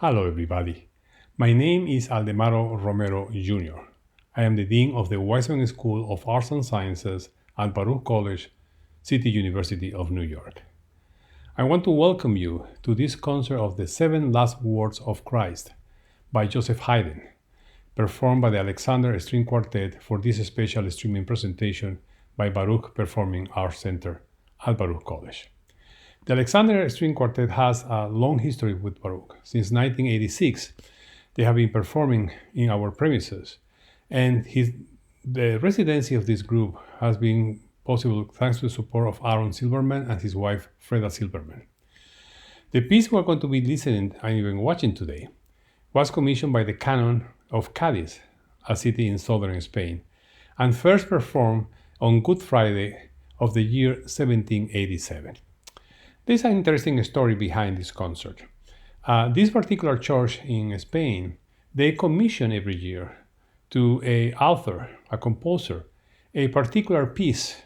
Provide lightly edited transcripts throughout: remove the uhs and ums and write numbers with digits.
Hello, everybody. My name is Aldemaro Romero Jr. I am the Dean of the Weissman School of Arts and Sciences at Baruch College, City University of New York. I want to welcome you to this concert of the Seven Last Words of Christ by Joseph Haydn, performed by the Alexander String Quartet for this special streaming presentation by Baruch Performing Arts Center at Baruch College. The Alexander String Quartet has a long history with Baruch. Since 1986, they have been performing in our premises, and the residency of this group has been possible thanks to the support of Aaron Silverman and his wife, Freda Silverman. The piece we're going to be listening and even watching today was commissioned by the Canon of Cadiz, a city in southern Spain, and first performed on Good Friday of the year 1787. There's an interesting story behind this concert. This particular church in Spain, they commission every year to an author, a composer, a particular piece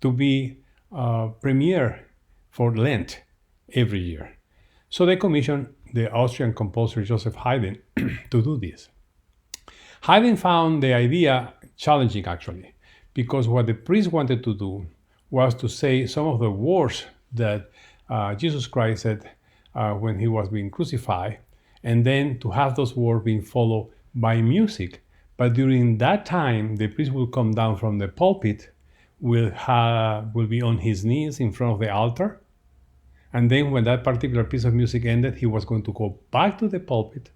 to be premiere for Lent every year. So they commission the Austrian composer Joseph Haydn to do this. Haydn found the idea challenging, actually, because what the priest wanted to do was to say some of the words that Jesus Christ said when he was being crucified, and then to have those words being followed by music. But during that time, the priest will come down from the pulpit, will be on his knees in front of the altar, and then when that particular piece of music ended, he was going to go back to the pulpit,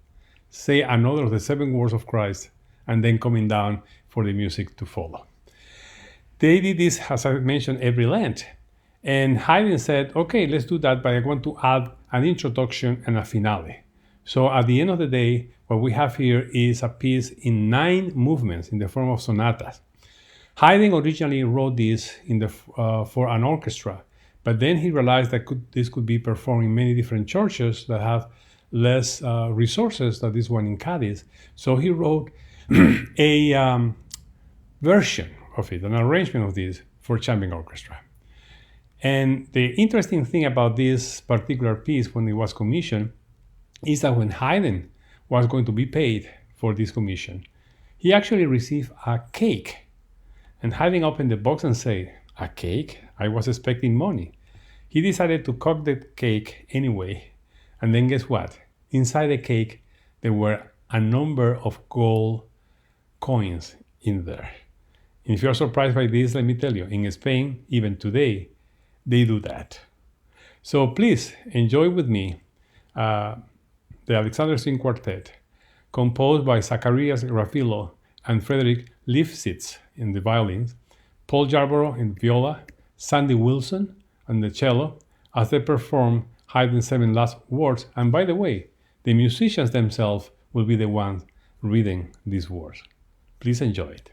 say another of the seven words of Christ, and then coming down for the music to follow. They did this, as I mentioned, every Lent. And Haydn said, okay, let's do that, but I want to add an introduction and a finale. So at the end of the day, what we have here is a piece in 9 movements in the form of sonatas. Haydn originally wrote this for an orchestra, but then he realized that this could be performed in many different churches that have less resources than this one in Cadiz. So he wrote a version of it, an arrangement of this for chamber orchestra. And the interesting thing about this particular piece when it was commissioned is that when Haydn was going to be paid for this commission, he actually received a cake. And Haydn opened the box and said, "A cake? I was expecting money." He decided to cut the cake anyway. And then guess what? Inside the cake, there were a number of gold coins in there. And if you're surprised by this, let me tell you, in Spain, even today, they do that. So please enjoy with me the Alexander String Quartet, composed by Zacharias Grafilo and Frederick Lifshitz in the violins, Paul Yarborough in viola, Sandy Wilson on the cello, as they perform Haydn's 7 Last Words. And by the way, the musicians themselves will be the ones reading these words. Please enjoy it.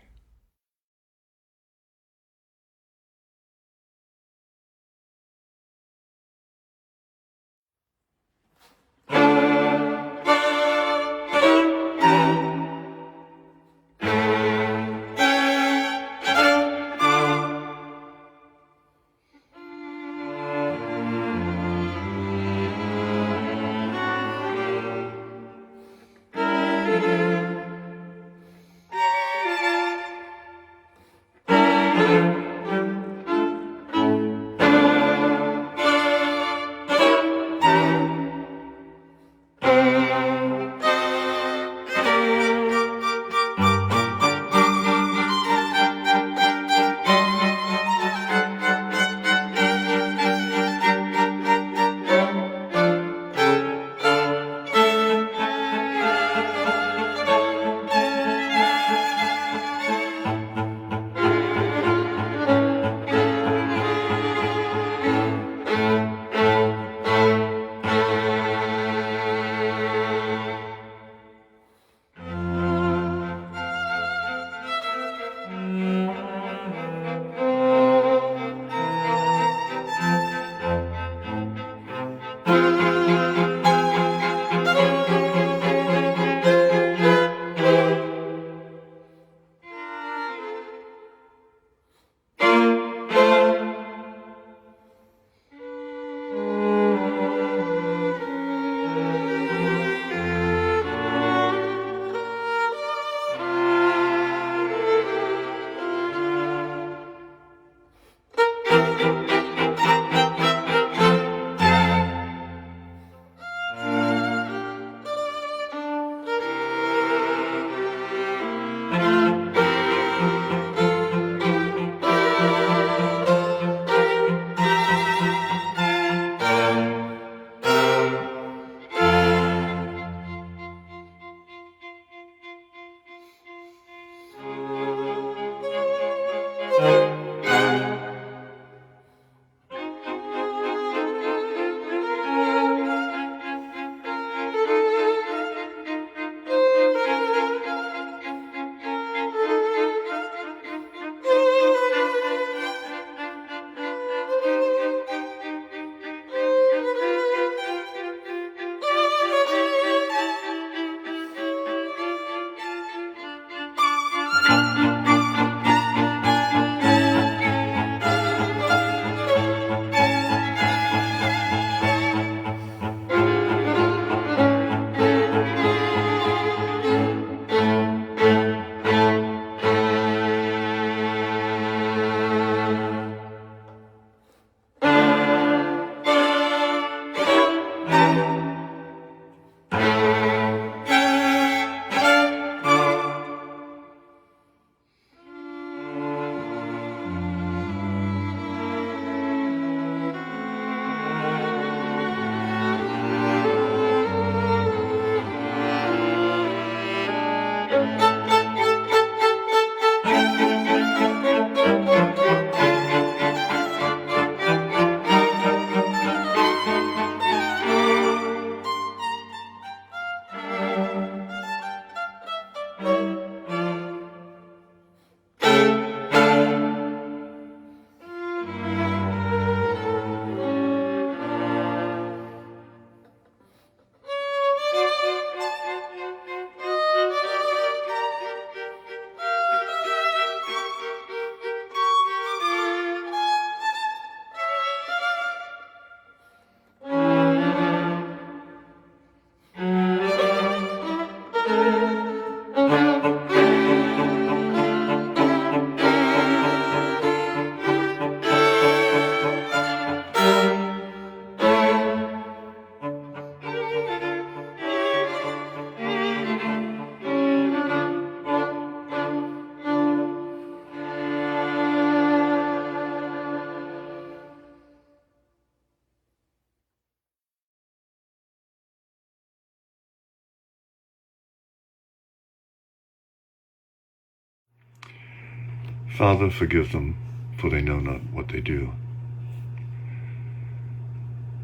Father, forgive them, for they know not what they do.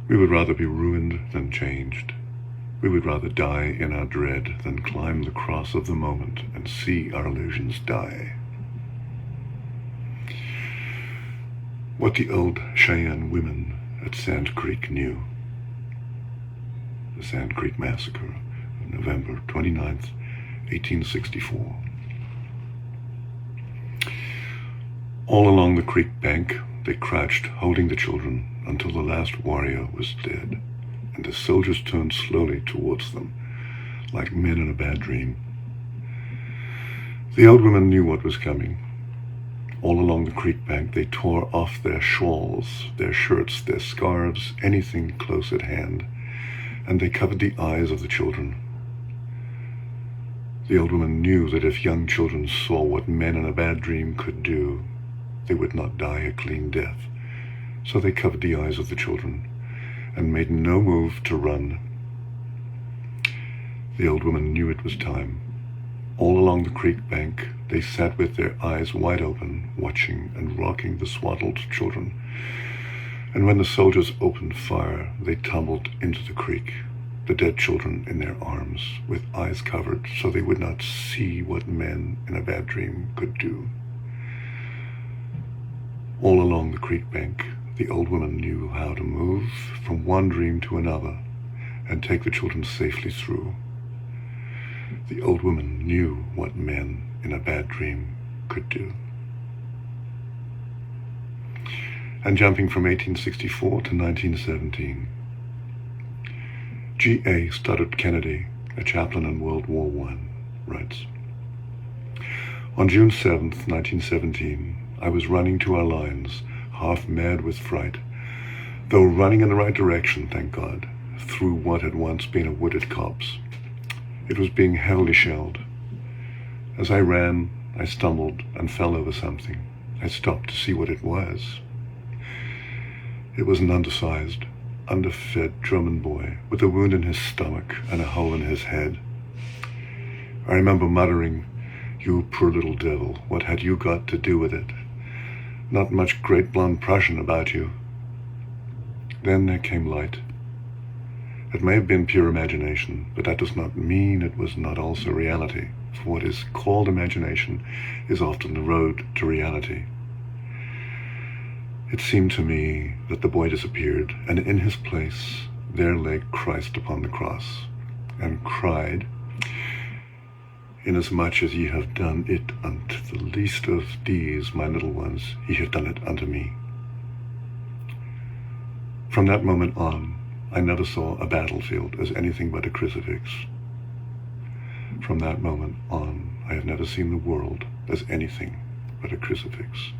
We would rather be ruined than changed. We would rather die in our dread than climb the cross of the moment and see our illusions die. What the old Cheyenne women at Sand Creek knew. The Sand Creek Massacre of November 29th, 1864. All along the creek bank, they crouched, holding the children, until the last warrior was dead, and the soldiers turned slowly towards them, like men in a bad dream. The old women knew what was coming. All along the creek bank, they tore off their shawls, their shirts, their scarves, anything close at hand, and they covered the eyes of the children. The old woman knew that if young children saw what men in a bad dream could do, they would not die a clean death. So they covered the eyes of the children and made no move to run. The old woman knew it was time. All along the creek bank, they sat with their eyes wide open, watching and rocking the swaddled children. And when the soldiers opened fire, they tumbled into the creek, the dead children in their arms, with eyes covered so they would not see what men in a bad dream could do. All along the creek bank, the old woman knew how to move from one dream to another and take the children safely through. The old woman knew what men in a bad dream could do. And jumping from 1864 to 1917, G.A. Stoddard Kennedy, a chaplain in World War I, writes, "On June 7th, 1917, I was running to our lines, half mad with fright, though running in the right direction, thank God, through what had once been a wooded copse. It was being heavily shelled. As I ran, I stumbled and fell over something. I stopped to see what it was. It was an undersized, underfed German boy with a wound in his stomach and a hole in his head. I remember muttering, 'You poor little devil, what had you got to do with it? Not much great blonde Prussian about you.' Then there came light. It may have been pure imagination, but that does not mean it was not also reality, for what is called imagination is often the road to reality. It seemed to me that the boy disappeared, and in his place there lay Christ upon the cross, and cried, 'Inasmuch as ye have done it unto the least of these, my little ones, ye have done it unto me.' From that moment on, I never saw a battlefield as anything but a crucifix. From that moment on, I have never seen the world as anything but a crucifix."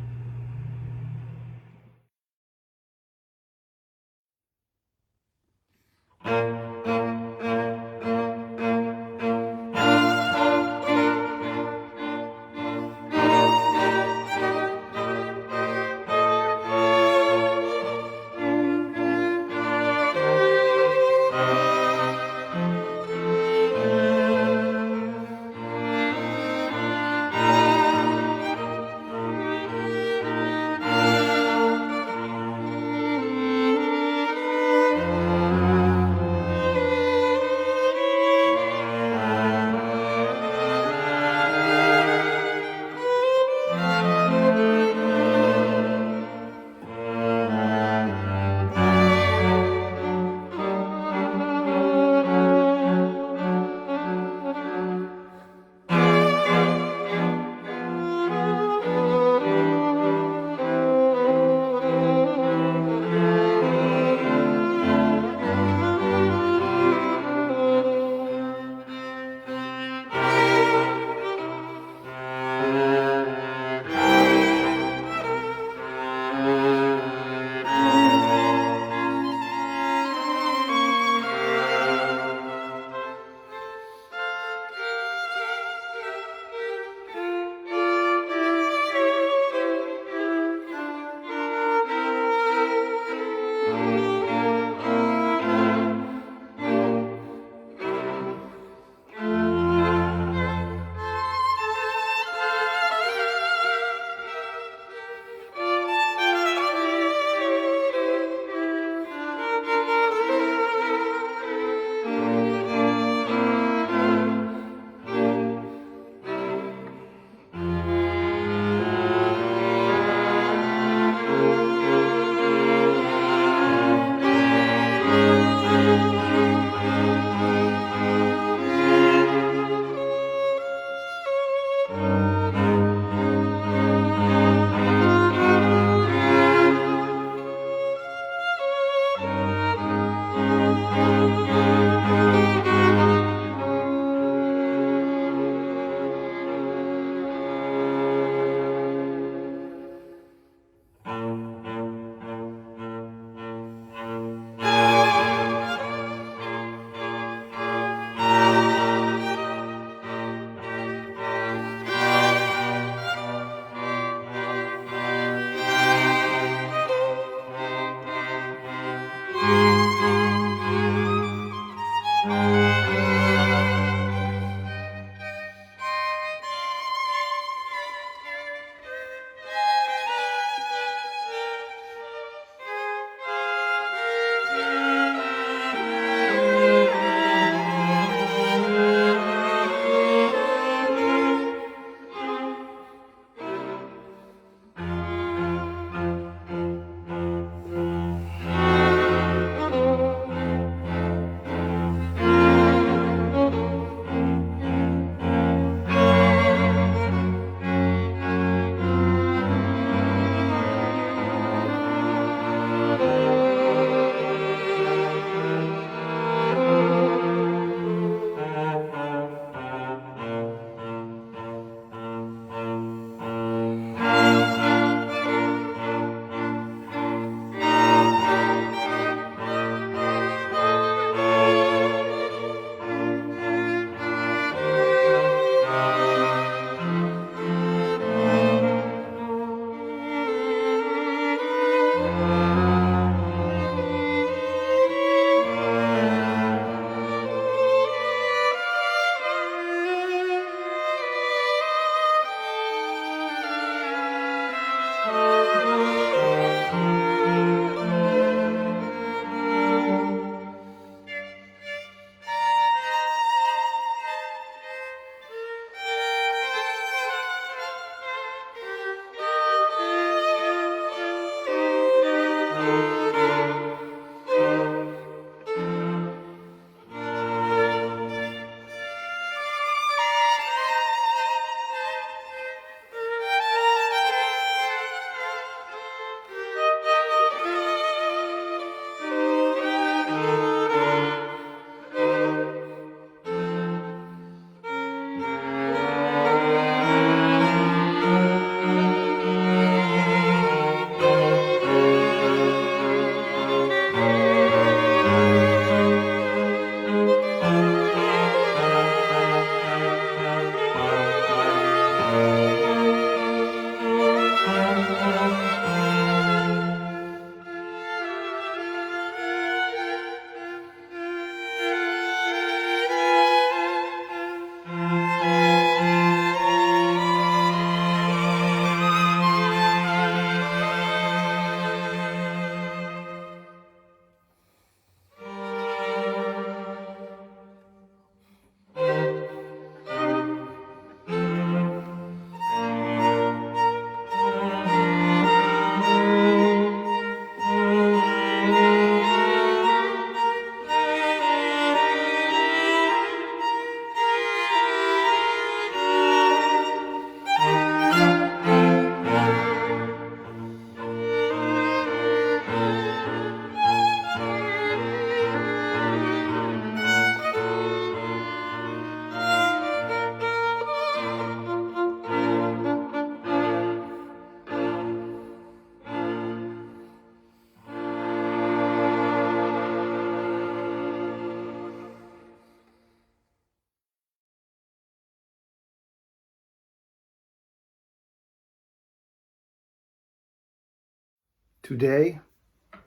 Today,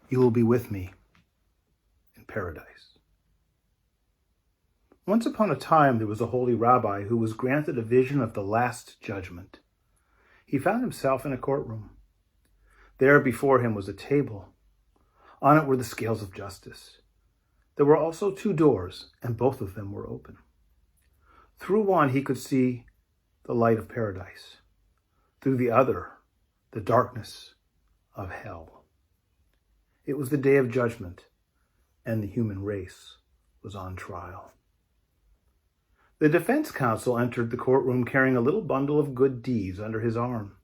you will be with me in paradise. Once upon a time, there was a holy rabbi who was granted a vision of the Last Judgment. He found himself in a courtroom. There before him was a table. On it were the scales of justice. There were also two doors, and both of them were open. Through one, he could see the light of paradise. Through the other, the darkness of hell. It was the day of judgment, and the human race was on trial. The defense counsel entered the courtroom carrying a little bundle of good deeds under his arm.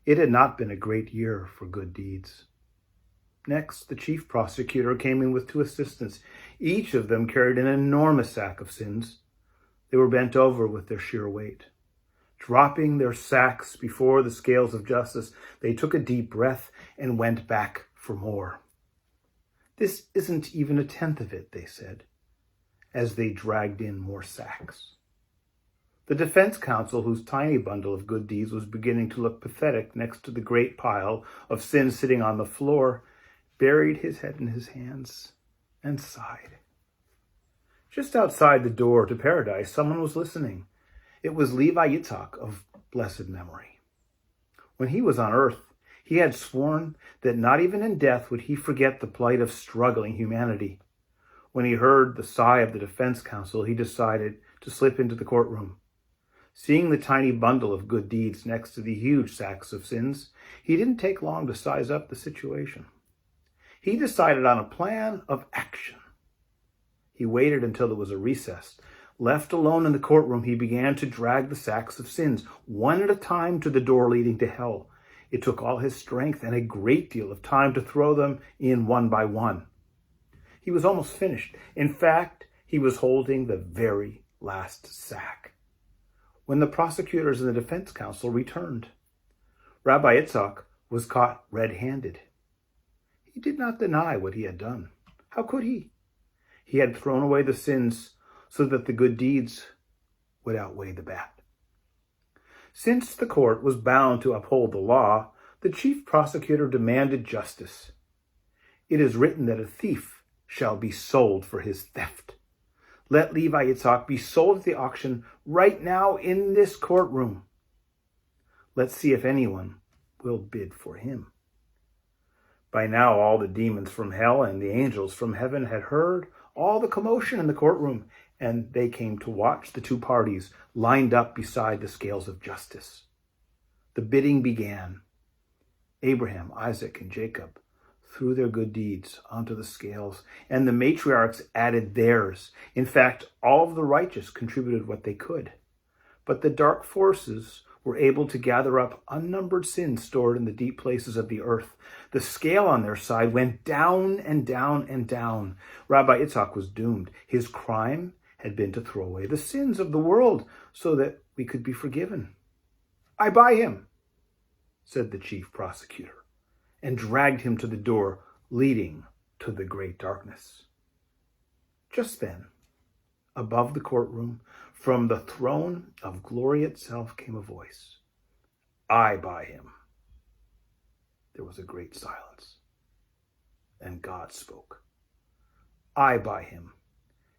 It had not been a great year for good deeds. Next, the chief prosecutor came in with two assistants. Each of them carried an enormous sack of sins. They were bent over with their sheer weight. Dropping their sacks before the scales of justice, they took a deep breath and went back for more. "This isn't even a tenth of it," they said, as they dragged in more sacks. The defense counsel, whose tiny bundle of good deeds was beginning to look pathetic next to the great pile of sins sitting on the floor, buried his head in his hands and sighed. Just outside the door to paradise, someone was listening. It was Levi Yitzhak of blessed memory. When he was on earth, he had sworn that not even in death would he forget the plight of struggling humanity. When he heard the sigh of the defense counsel, he decided to slip into the courtroom. Seeing the tiny bundle of good deeds next to the huge sacks of sins, he didn't take long to size up the situation. He decided on a plan of action. He waited until there was a recess. Left alone in the courtroom, he began to drag the sacks of sins, one at a time, to the door leading to hell. It took all his strength and a great deal of time to throw them in one by one. He was almost finished. In fact, he was holding the very last sack when the prosecutors and the defense counsel returned. Rabbi Yitzhak was caught red-handed. He did not deny what he had done. How could he? He had thrown away the sins so that the good deeds would outweigh the bad. Since the court was bound to uphold the law, the chief prosecutor demanded justice. "It is written that a thief shall be sold for his theft. Let Levi Yitzhak be sold at the auction right now in this courtroom. Let's see if anyone will bid for him." By now, all the demons from hell and the angels from heaven had heard all the commotion in the courtroom, and they came to watch the two parties lined up beside the scales of justice. The bidding began. Abraham, Isaac, and Jacob threw their good deeds onto the scales, and the matriarchs added theirs. In fact, all of the righteous contributed what they could. But the dark forces were able to gather up unnumbered sins stored in the deep places of the earth. The scale on their side went down and down and down. Rabbi Yitzhak was doomed. His crime had been to throw away the sins of the world so that we could be forgiven. "I buy him," said the chief prosecutor, and dragged him to the door leading to the great darkness. Just then, above the courtroom, from the throne of glory itself came a voice. "I buy him." There was a great silence, and God spoke. "I buy him.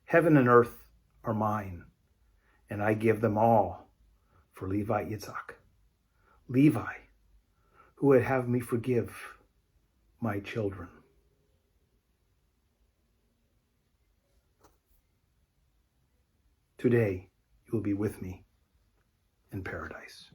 Heaven and earth are mine, and I give them all for Levi Yitzhak. Levi, who would have me forgive my children." Today, you will be with me in paradise.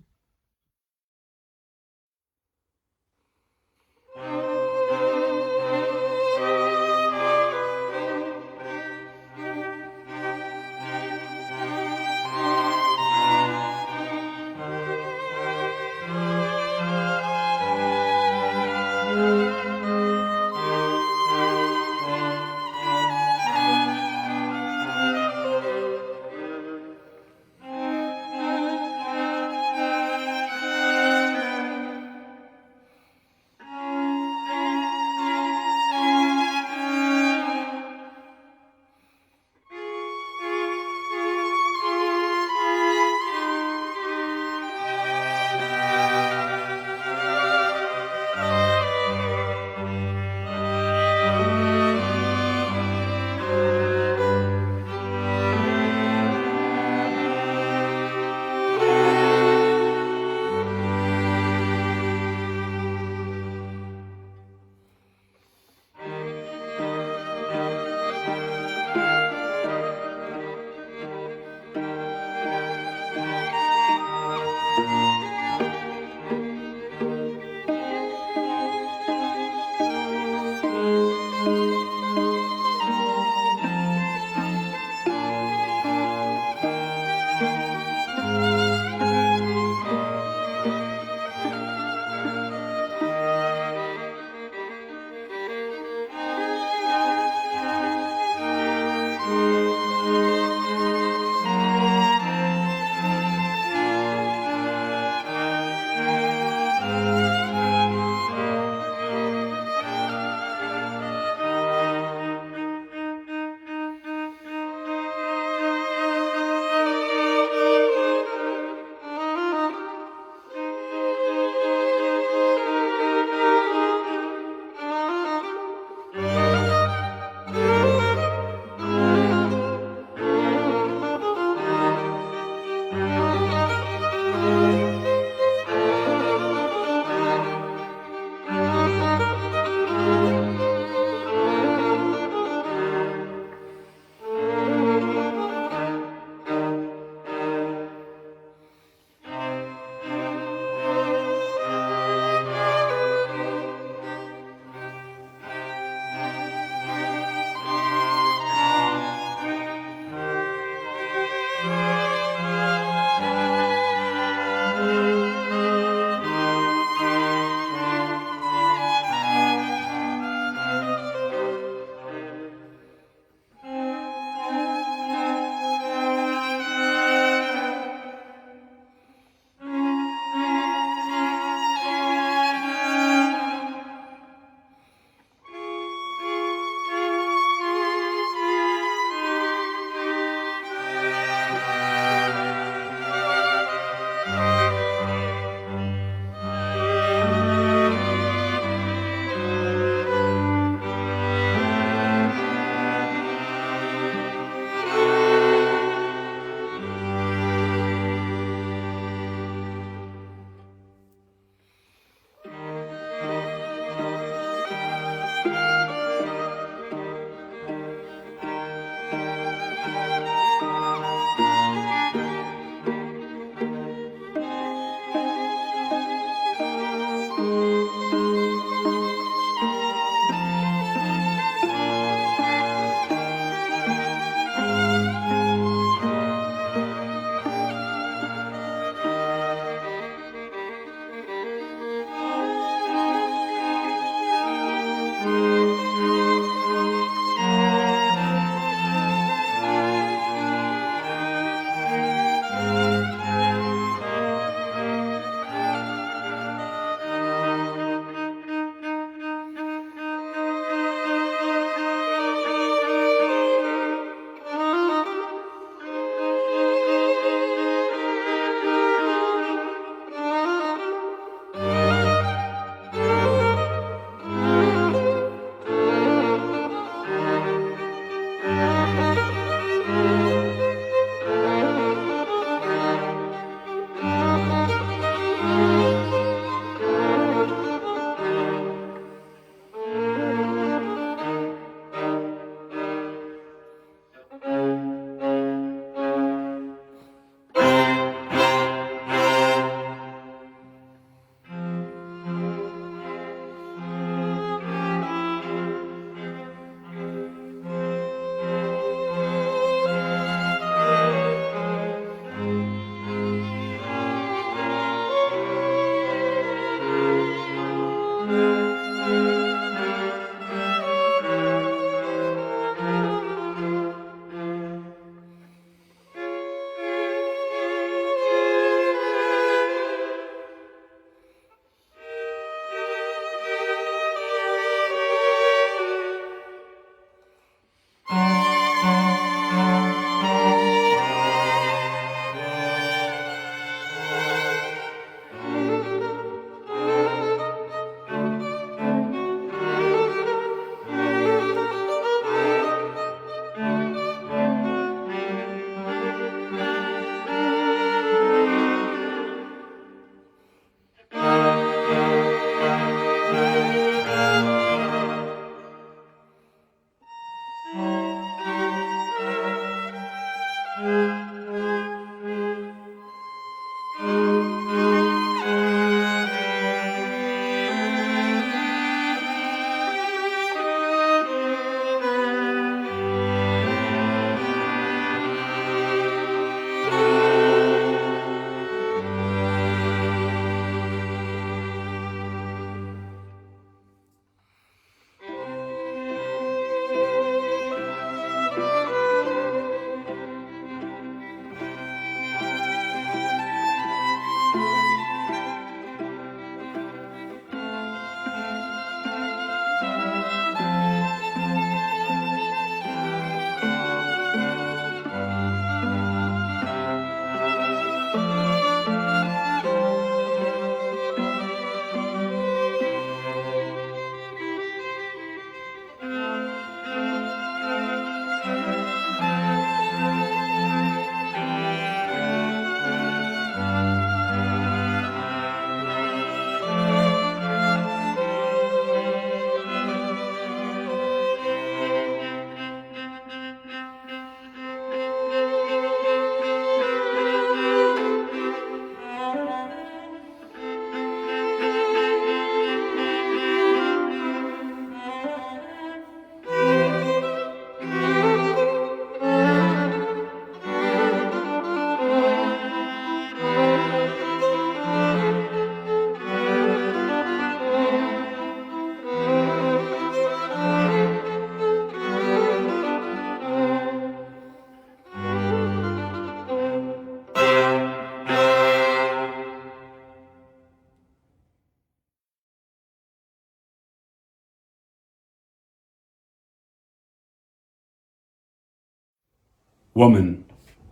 Woman,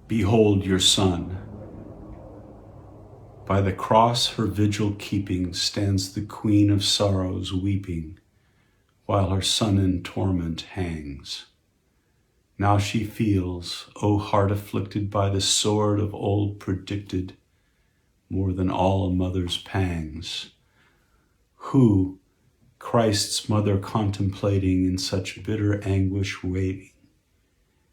behold your son. By the cross her vigil keeping stands the Queen of Sorrows weeping, while her son in torment hangs. Now she feels, O heart afflicted by the sword of old predicted, more than all a mother's pangs. Who, Christ's mother contemplating in such bitter anguish waiting,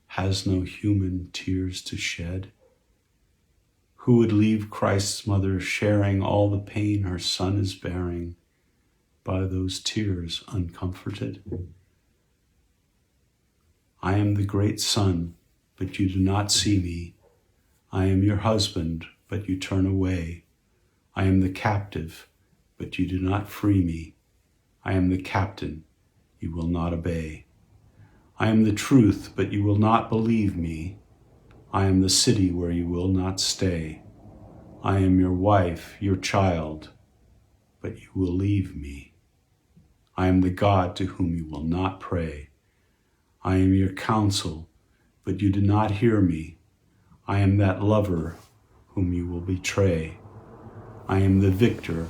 has no human tears to shed? Who would leave Christ's mother sharing all the pain her son is bearing, by those tears uncomforted? I am the great Son, but you do not see me. I am your husband, but you turn away. I am the captive, but you do not free me. I am the captain, you will not obey. I am the truth, but you will not believe me. I am the city where you will not stay. I am your wife, your child, but you will leave me. I am the God to whom you will not pray. I am your counsel, but you do not hear me. I am that lover whom you will betray. I am the victor,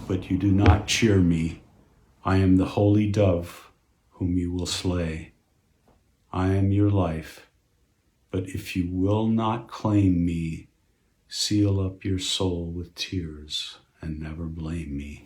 but you do not cheer me. I am the holy dove whom you will slay. I am your life, but if you will not claim me, seal up your soul with tears and never blame me.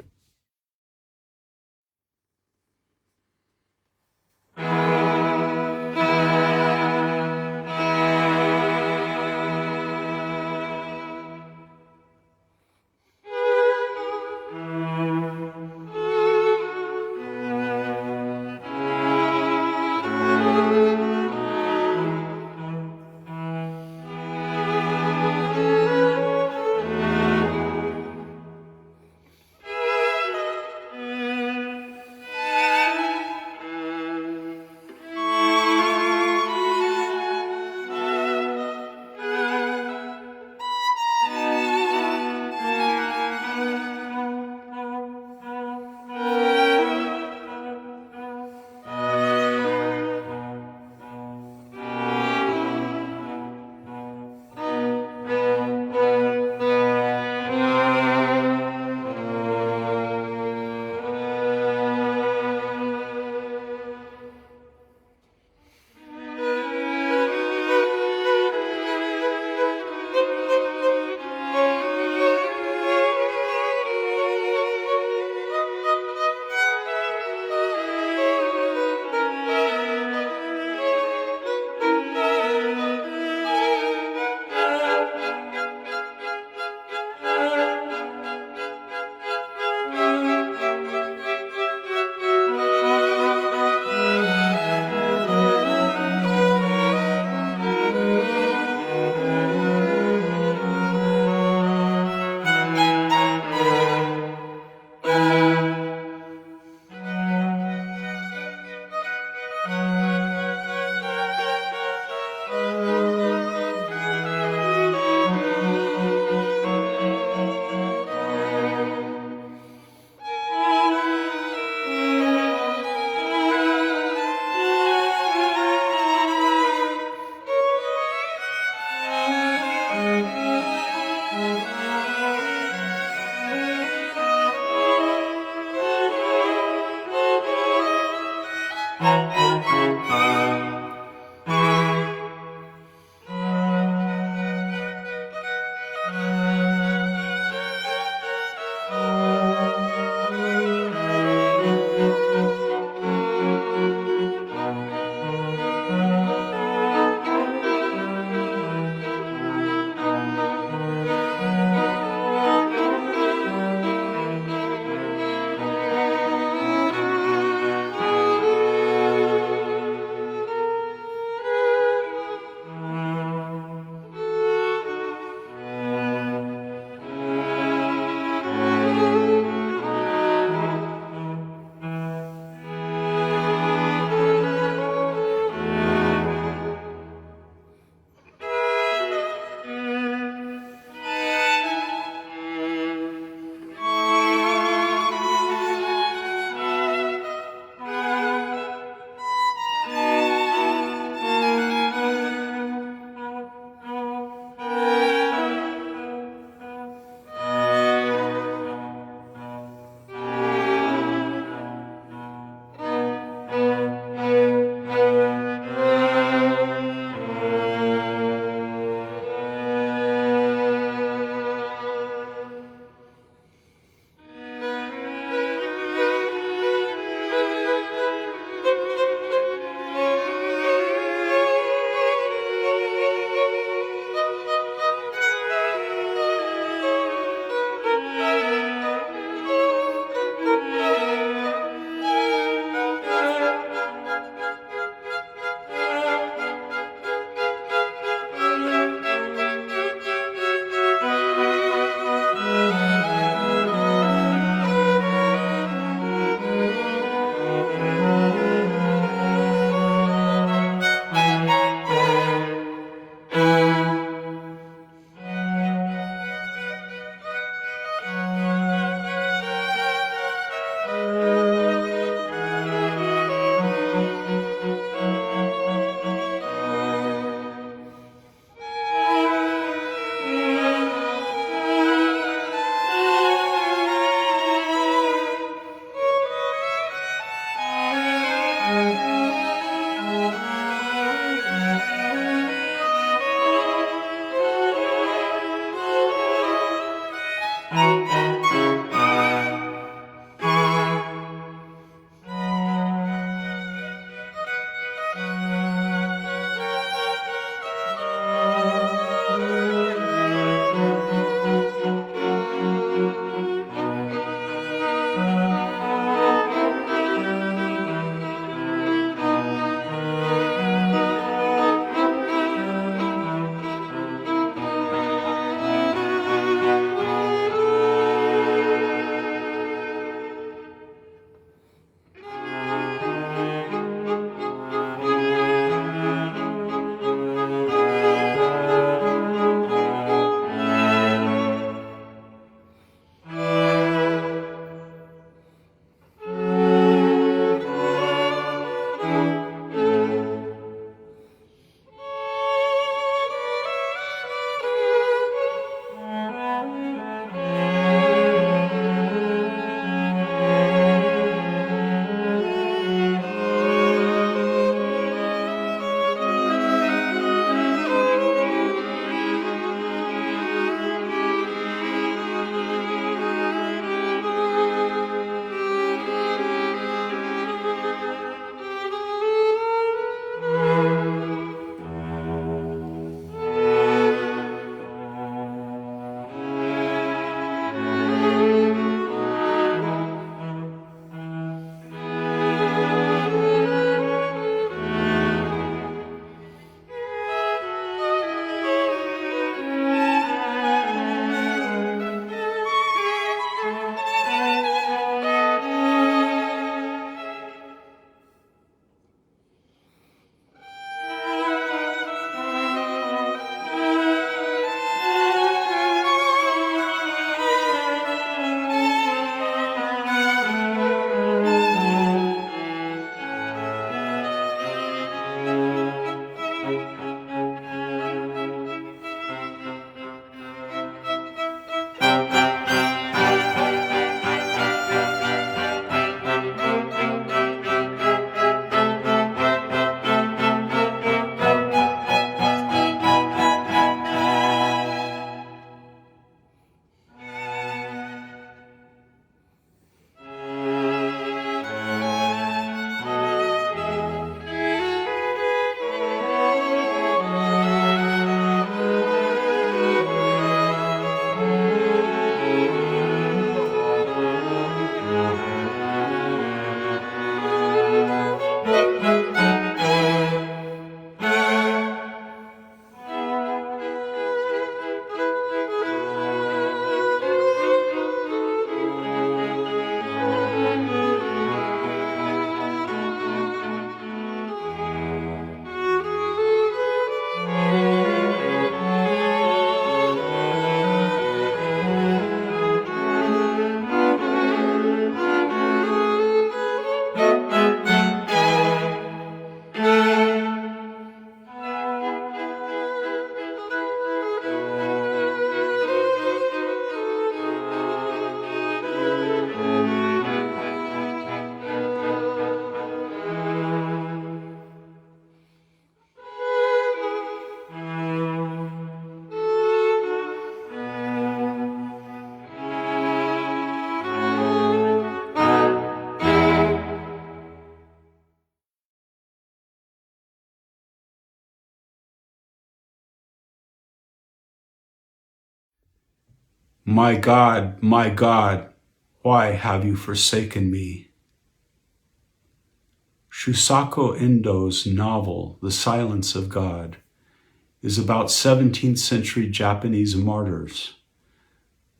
My God, why have you forsaken me? Shusako Endo's novel, The Silence of God, is about 17th century Japanese martyrs.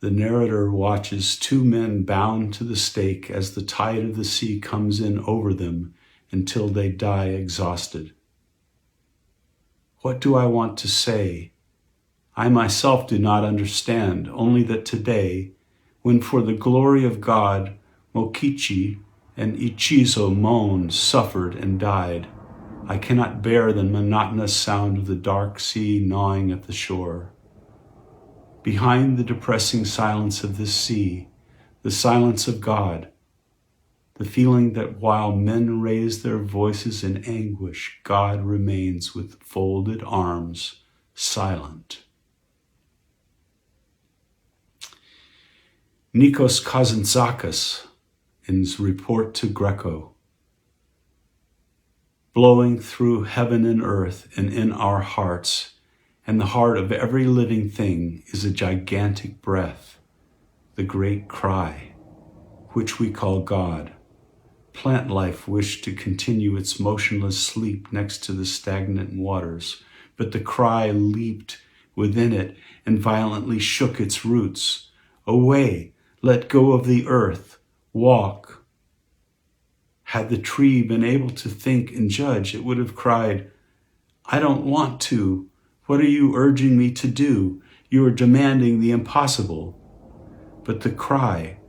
The narrator watches two men bound to the stake as the tide of the sea comes in over them until they die exhausted. What do I want to say? I myself do not understand, only that today, when for the glory of God, Mokichi and Ichizo moaned, suffered, and died, I cannot bear the monotonous sound of the dark sea gnawing at the shore. Behind the depressing silence of this sea, the silence of God, the feeling that while men raise their voices in anguish, God remains with folded arms, silent. Nikos Kazantzakis in his report to Greco, blowing through heaven and earth and in our hearts, and the heart of every living thing is a gigantic breath, the great cry, which we call God. Plant life wished to continue its motionless sleep next to the stagnant waters, but the cry leaped within it and violently shook its roots. Away, let go of the earth, walk. Had the tree been able to think and judge, it would have cried, I don't want to. What are you urging me to do? You are demanding the impossible. But the cry,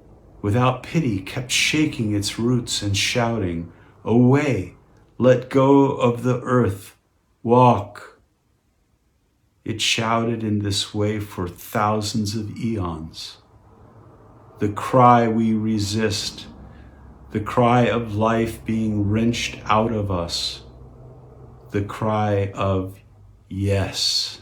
without pity, kept shaking its roots and shouting, away, let go of the earth, walk. It shouted in this way for thousands of eons. The cry we resist, the cry of life being wrenched out of us, the cry of yes.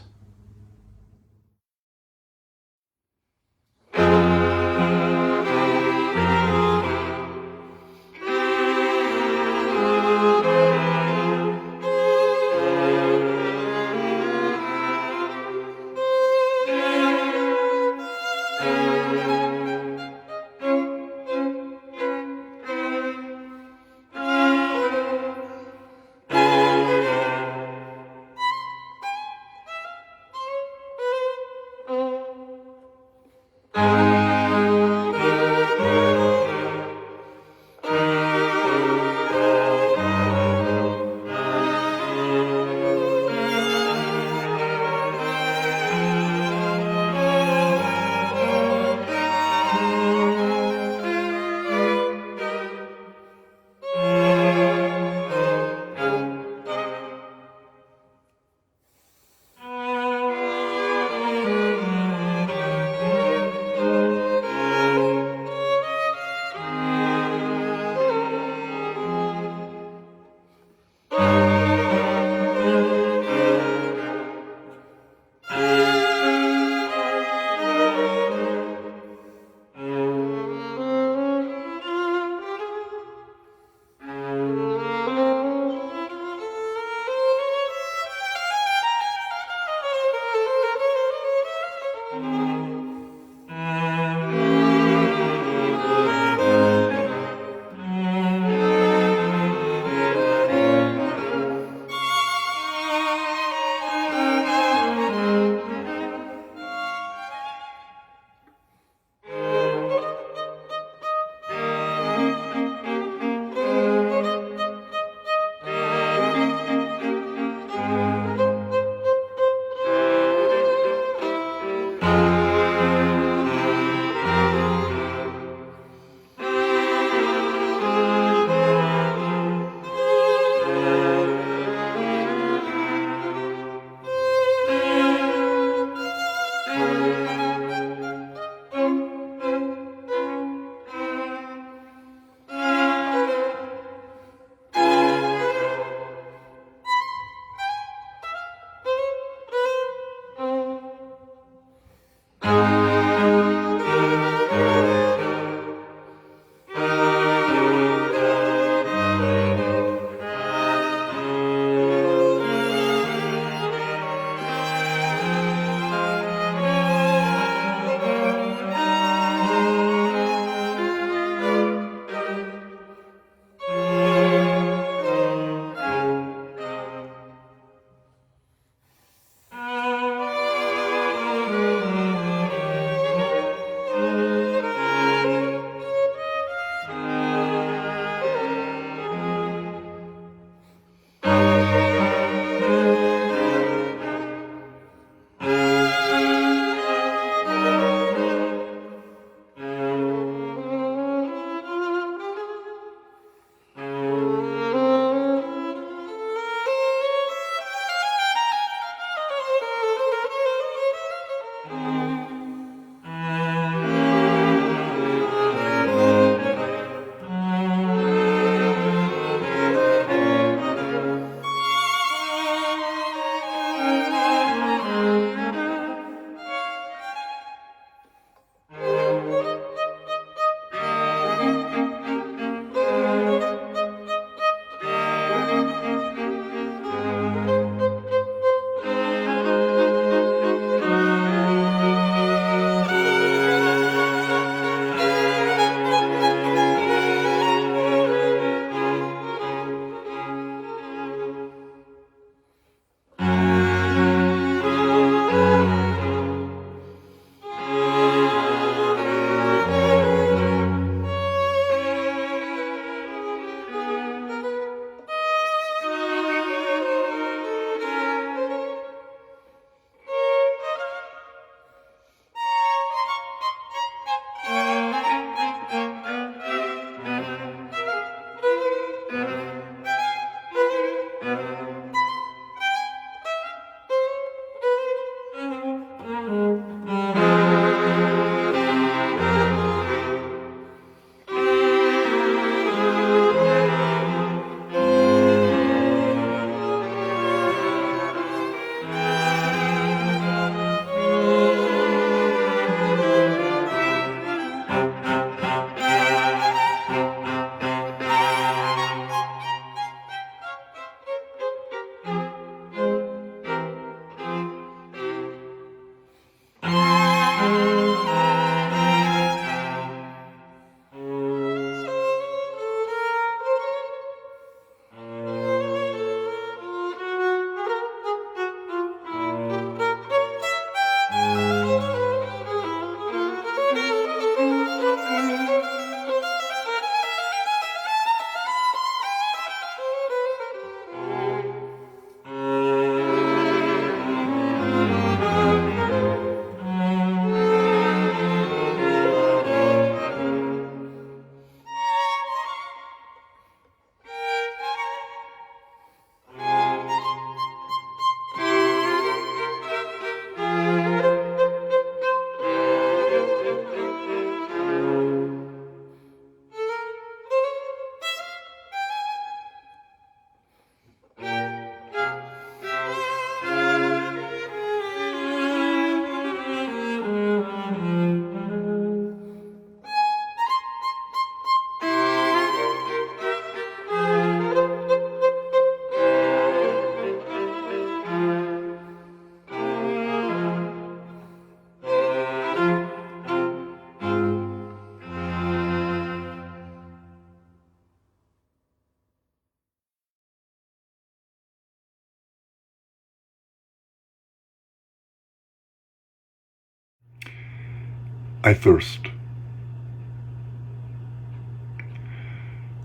I thirst.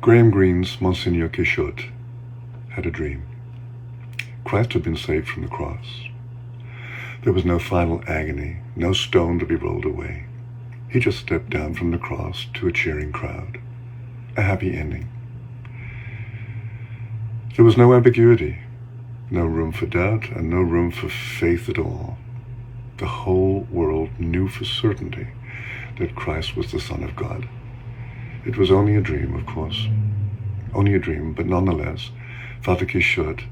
Graham Greene's Monsignor Quichotte had a dream. Christ had been saved from the cross. There was no final agony, no stone to be rolled away. He just stepped down from the cross to a cheering crowd. A happy ending. There was no ambiguity, no room for doubt, and no room for faith at all. The whole world knew for certainty that Christ was the Son of God. It was only a dream, of course. Only a dream, but nonetheless, Father Quichotte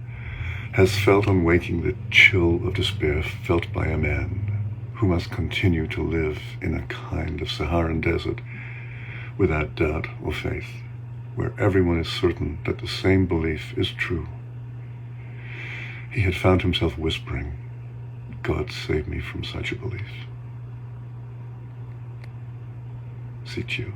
has felt on waking the chill of despair felt by a man who must continue to live in a kind of Saharan desert without doubt or faith, where everyone is certain that the same belief is true. He had found himself whispering, "God save me from such a belief." Sit you.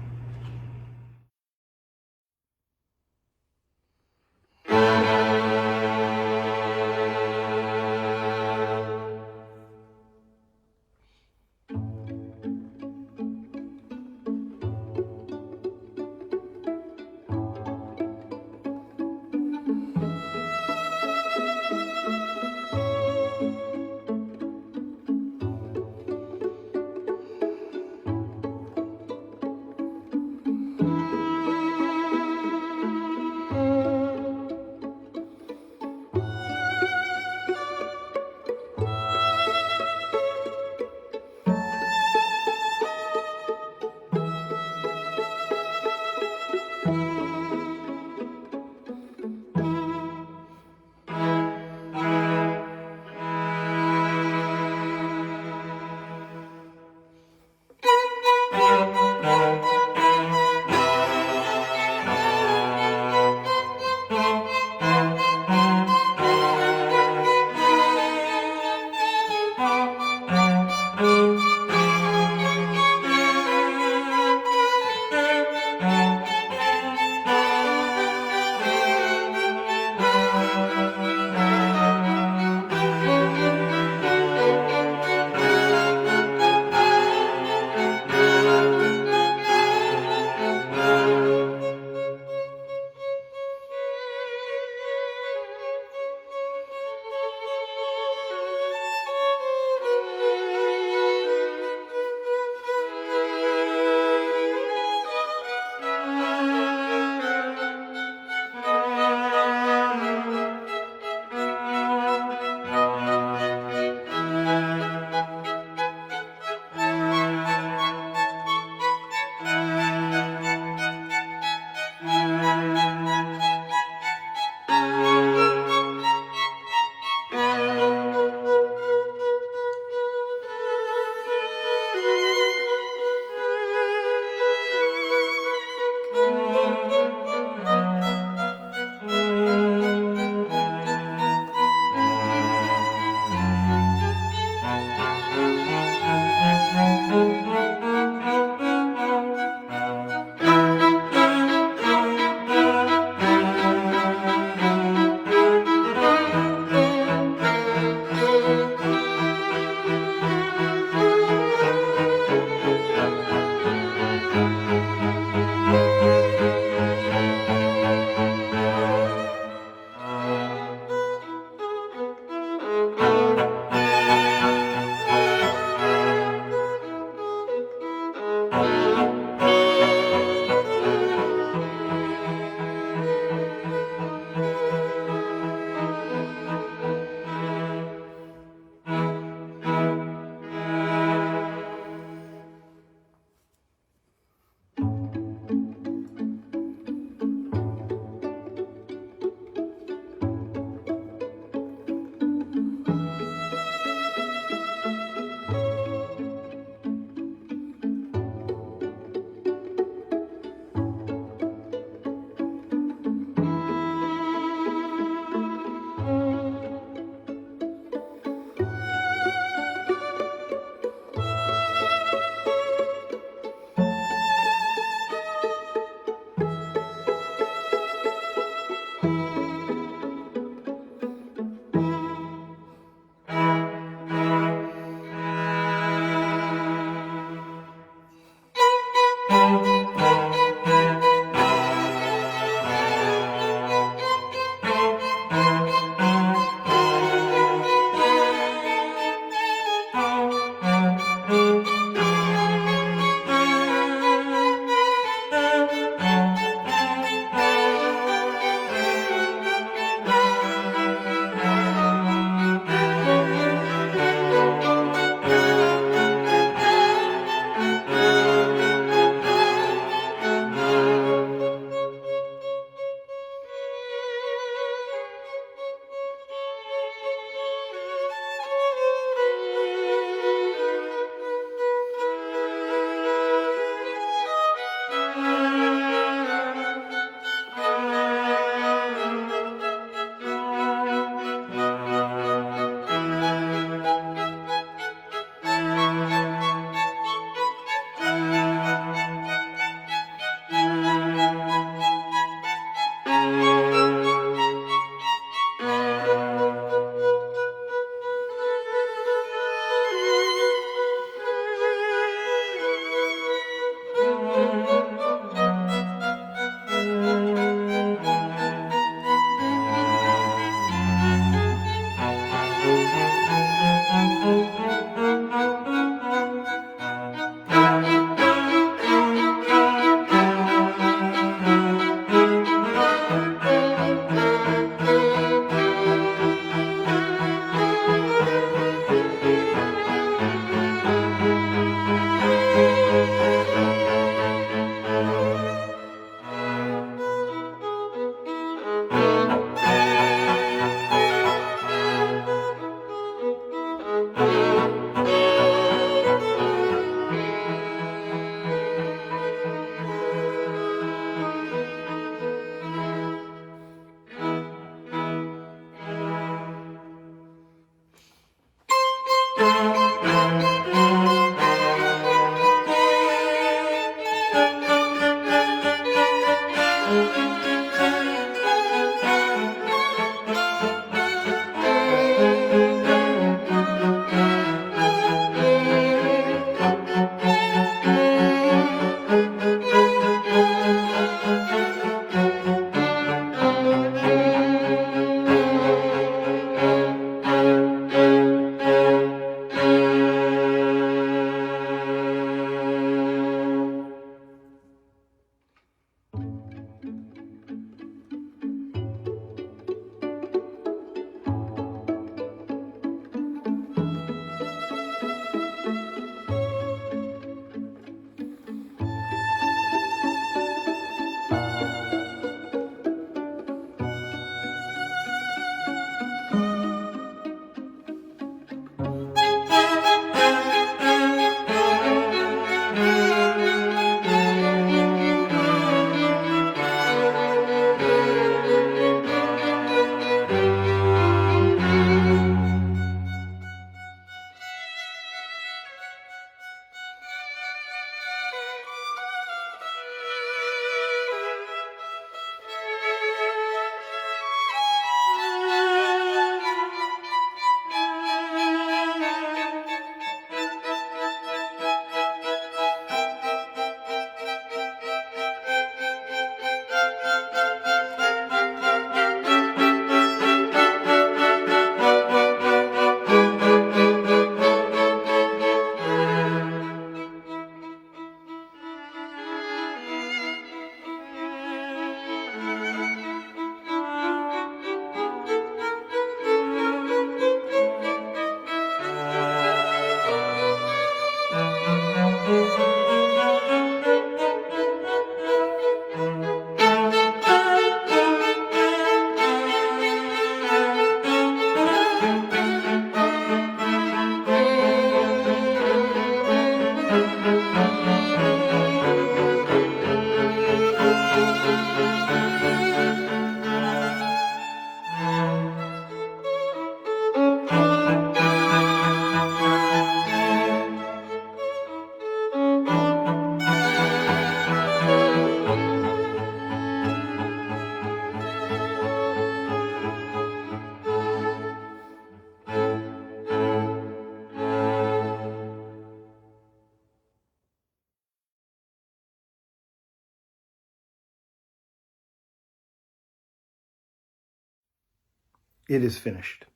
It is finished.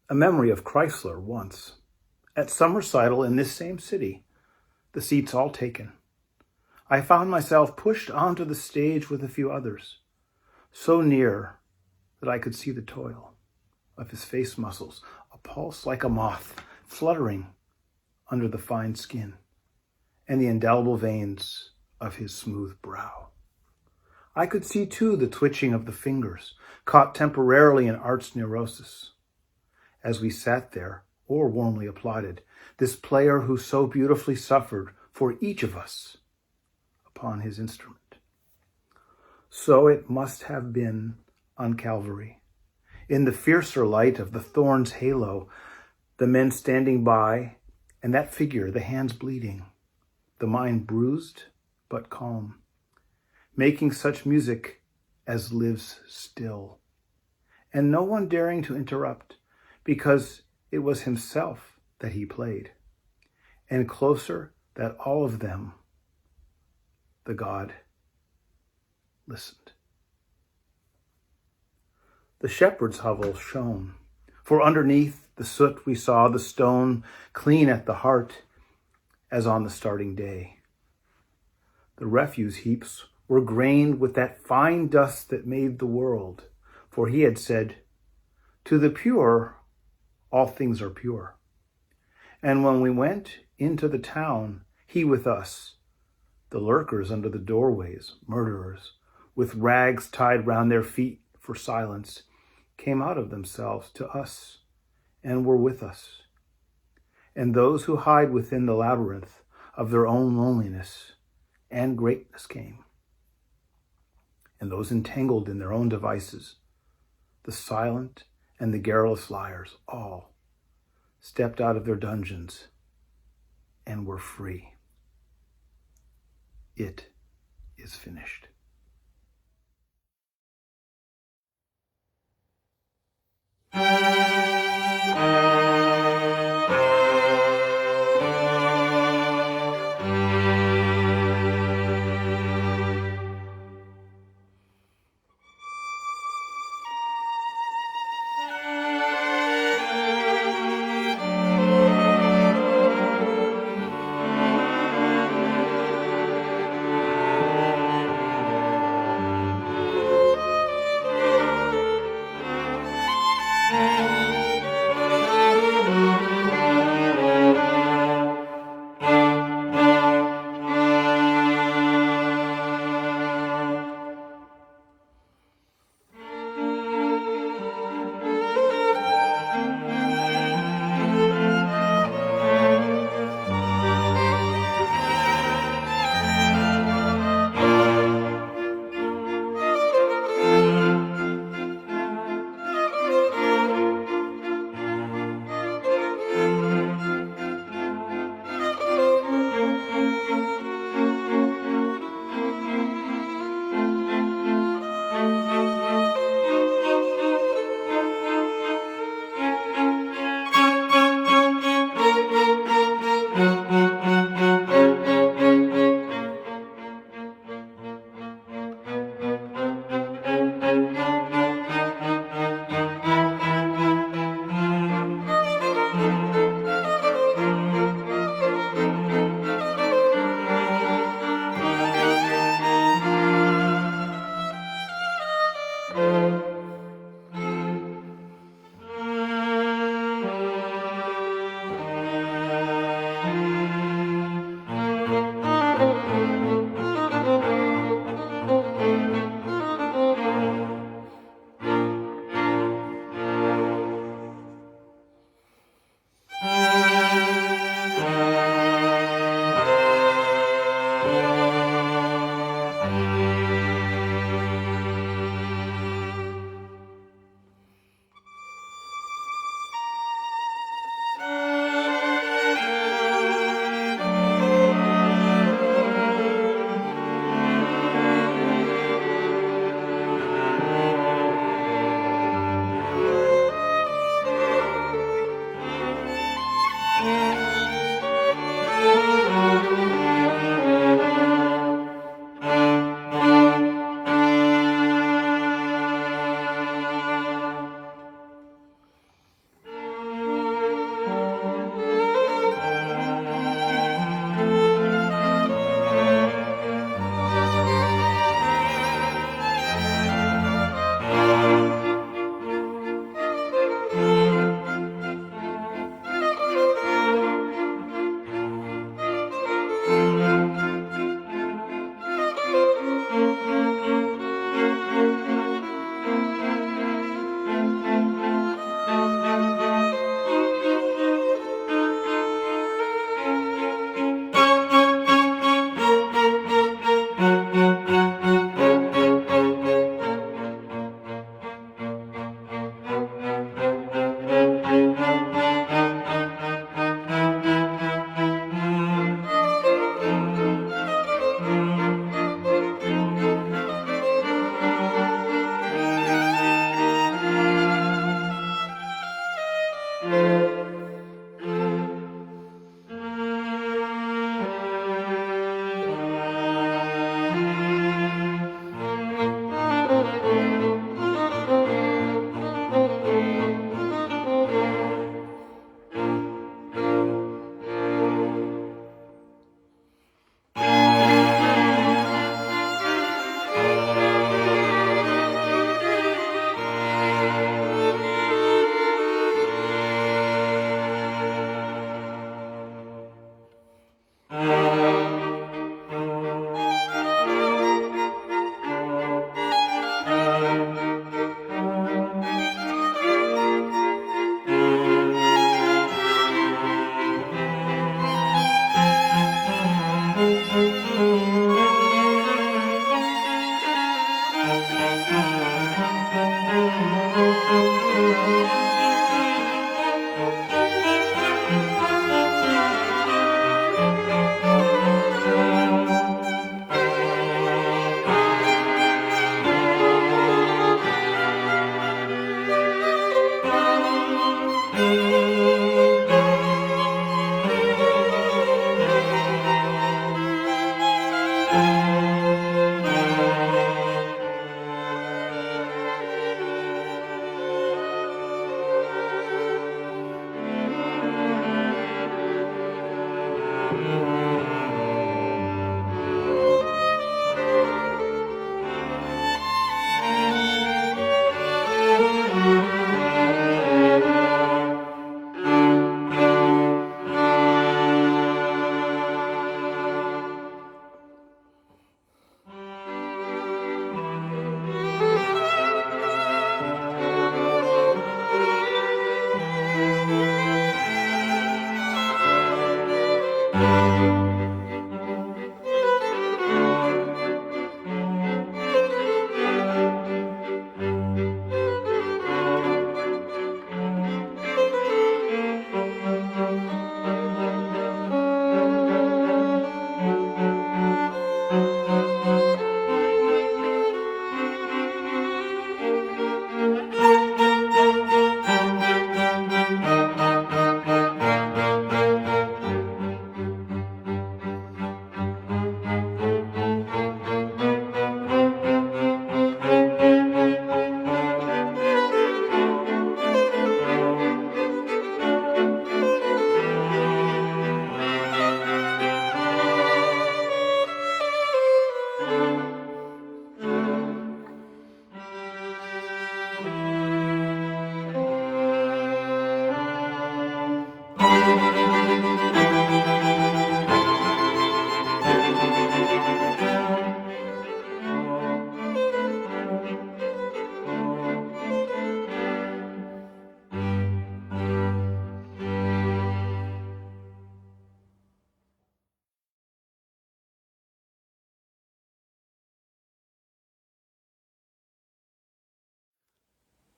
A memory of Chrysler once. At some recital in this same city, the seats all taken, I found myself pushed onto the stage with a few others, so near that I could see the toil of his face muscles, a pulse like a moth fluttering under the fine skin, and the indelible veins of his smooth brow. I could see, too, the twitching of the fingers, caught temporarily in art's neurosis. As we sat there, or warmly applauded, this player who so beautifully suffered for each of us upon his instrument. So it must have been on Calvary, in the fiercer light of the thorn's halo, the men standing by, and that figure, the hands bleeding, the mind bruised but calm, making such music as lives still, and no one daring to interrupt, because it was himself that he played, and closer that all of them, the God, listened. The shepherd's hovel shone, for underneath the soot we saw the stone clean at the heart as on the starting day. The refuse heaps were grained with that fine dust that made the world, for he had said, "To the pure, all things are pure." And when we went into the town, he with us, the lurkers under the doorways, murderers, with rags tied round their feet for silence, came out of themselves to us and were with us. And those who hide within the labyrinth of their own loneliness and greatness came. And those entangled in their own devices, the silent and the garrulous liars, all stepped out of their dungeons and were free. It is finished.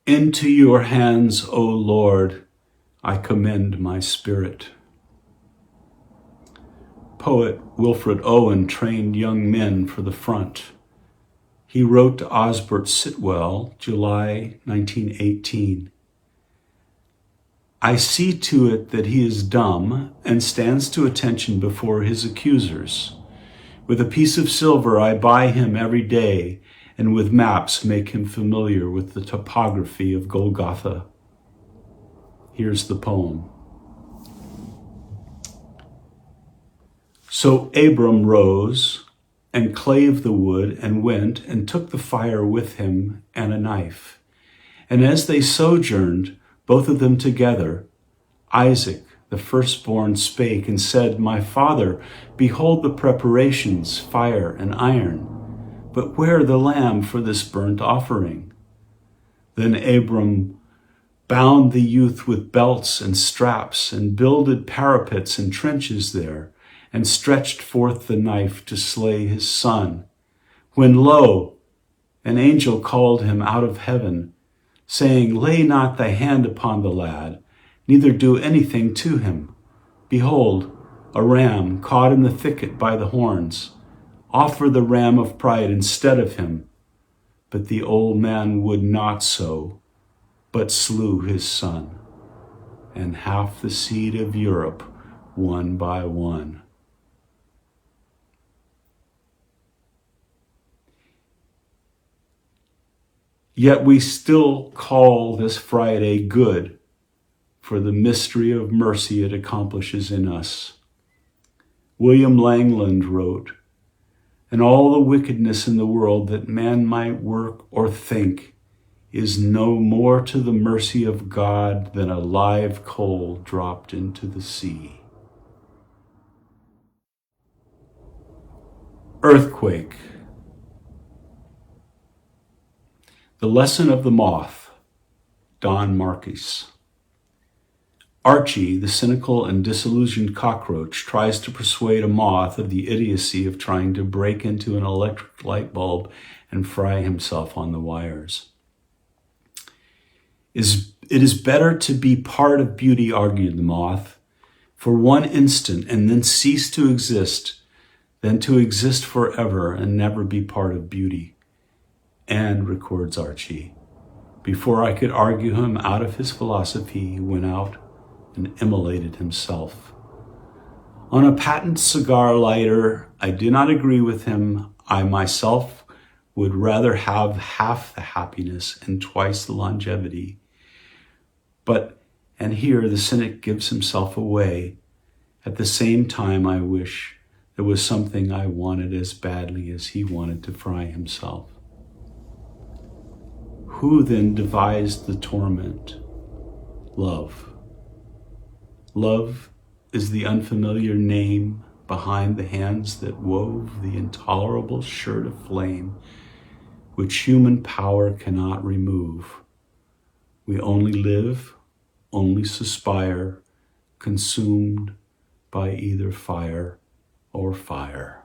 Into your hands, O Lord, I commend my spirit. Poet Wilfred Owen trained young men for the front. He wrote to Osbert Sitwell, July 1918, I see to it that he is dumb and stands to attention before his accusers. With a piece of silver I buy him every day, and with maps make him familiar with the topography of Golgotha. Here's the poem. So Abram rose and clave the wood and went and took the fire with him and a knife. And as they sojourned, both of them together, Isaac, the firstborn, spake and said, My father, behold the preparations, fire and iron. But where the lamb for this burnt offering? Then Abram bound the youth with belts and straps and builded parapets and trenches there and stretched forth the knife to slay his son. When lo, an angel called him out of heaven, saying, Lay not thy hand upon the lad, neither do anything to him. Behold, a ram caught in the thicket by the horns. Offer the ram of pride instead of him. But the old man would not so, but slew his son, and half the seed of Europe, one by one. Yet we still call this Friday good, for the mystery of mercy it accomplishes in us. William Langland wrote, And all the wickedness in the world that man might work or think is no more to the mercy of God than a live coal dropped into the sea. Earthquake. The Lesson of the Moth, Don Marquis. Archie, the cynical and disillusioned cockroach, tries to persuade a moth of the idiocy of trying to break into an electric light bulb and fry himself on the wires. It is better to be part of beauty, argued the moth, for one instant and then cease to exist, than to exist forever and never be part of beauty. And, records Archie, before I could argue him out of his philosophy, he went out and immolated himself. On a patent cigar lighter, I do not agree with him. I myself would rather have half the happiness and twice the longevity. But, and here the cynic gives himself away, at the same time I wish there was something I wanted as badly as he wanted to fry himself. Who then devised the torment? Love. Love is the unfamiliar name behind the hands that wove the intolerable shirt of flame, which human power cannot remove. We only live, only suspire, consumed by either fire or fire.